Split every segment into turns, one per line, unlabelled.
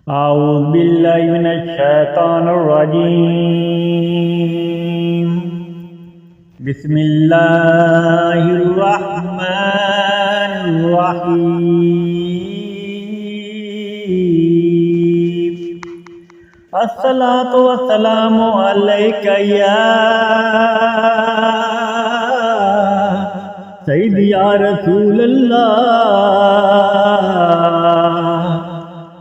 أعوذ بالله من الشيطان الرجيم. بسم الله الرحمن الرحيم. الصلاة والسلام عليك يا سيدي يا رسول الله.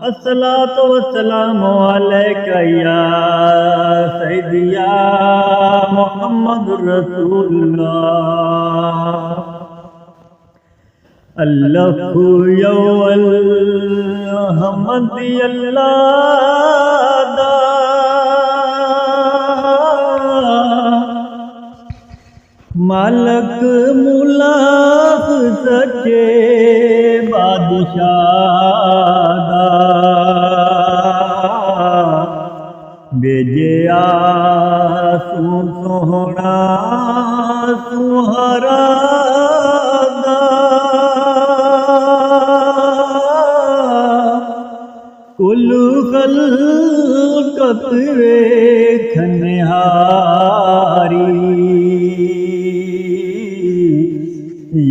अस्सलातु वस्सलामु अलैका या सय्यदी या मुहम्मद रसूलुल्लाह. अल्लाहु यौल हम्द अल्लाह दा मालक मुलाक सच्चे बादशाह दा बेजिया सू सोहना सुहरा दा कुल खल्कत वेखने हारी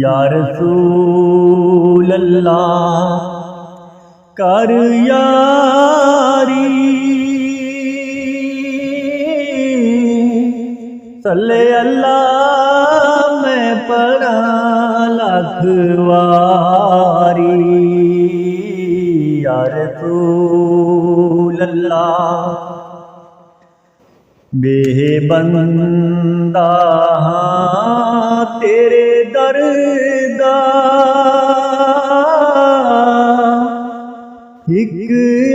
या रसूल अल्लाह कर यारी. सल्ले अल्लाह मैं पढ़ा लाख वारी या रसूल अल्लाह. बेबंदा तेरे दरदा एक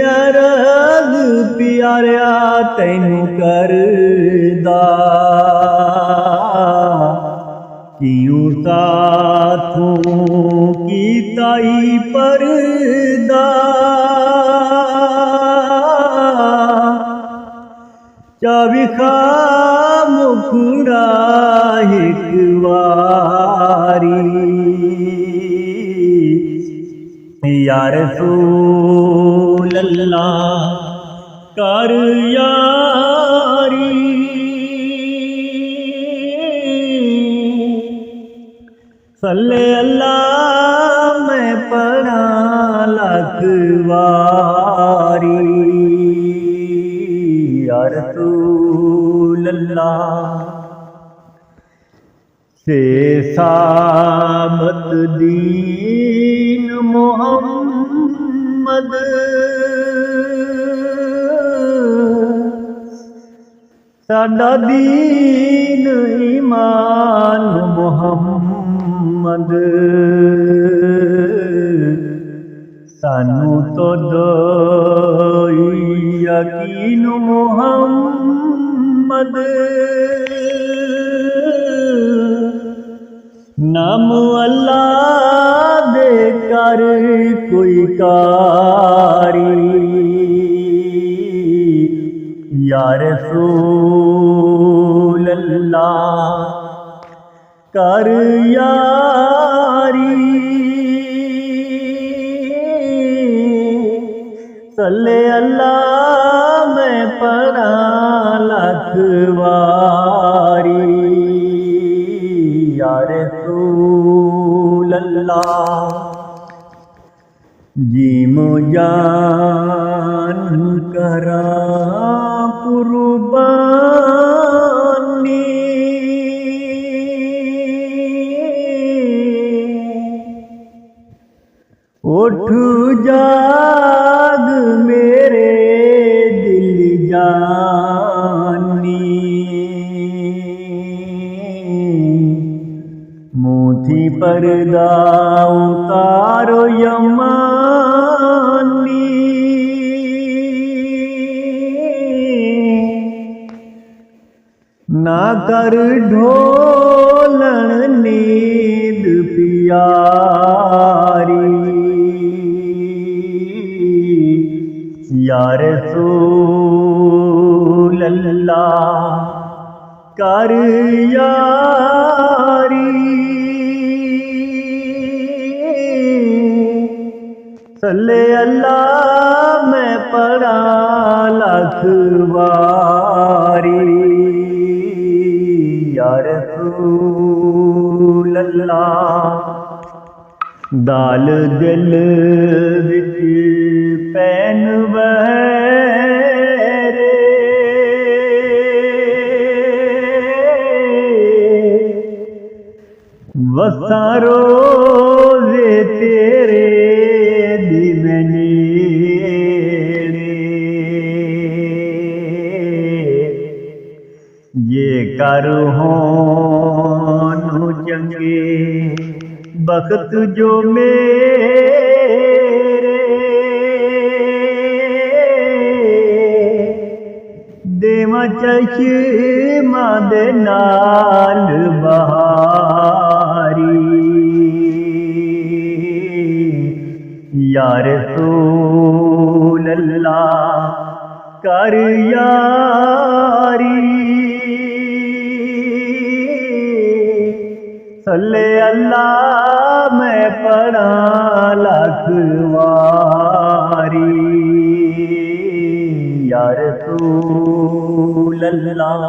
अरज प्यारा तैनू करदा क्यों साथों की ताई परदा चाविखा मुखड़ा एक वारी या रसूल अल्लाह कर यारी. सल्ले अल्लाह मैं पढ़ा लाख वारी या रसूल अल्लाह. से साबत दीन मोहम्मद साडा दीन ईमान मोहम्मद सानू तो दोई यकीन मोहम्मद. नाम अल्लाह दे कर कोई कारी या रसूल अल्लाह कर यारी. सल्ले अल्लाह मैं पढ़ा लाख वारी या रसूल अल्लाह. जीमो जान करा कुर्बानी उठ जाग मेरे दिल जानी मोती पर्दा उतारो यमानी ना कर ढोलन नींद प्यारी या रसूल अल्लाह कर यारी. सल्ले अल्लाह मैं पढ़ पड़ा लाख वारी या रसूल अल्लाह। दाल दिल विच पैन वैरे वसा रोज़े तेरे दिन नेड़े। ये कर होन चंगे बख्त जो मेरे देवा चश्मा दे नाल बहारी या रसूल अल्लाह कर यारी। सल्ले अल्लाह मैं पढ़ा लाख वारी या रसूल अल्लाह।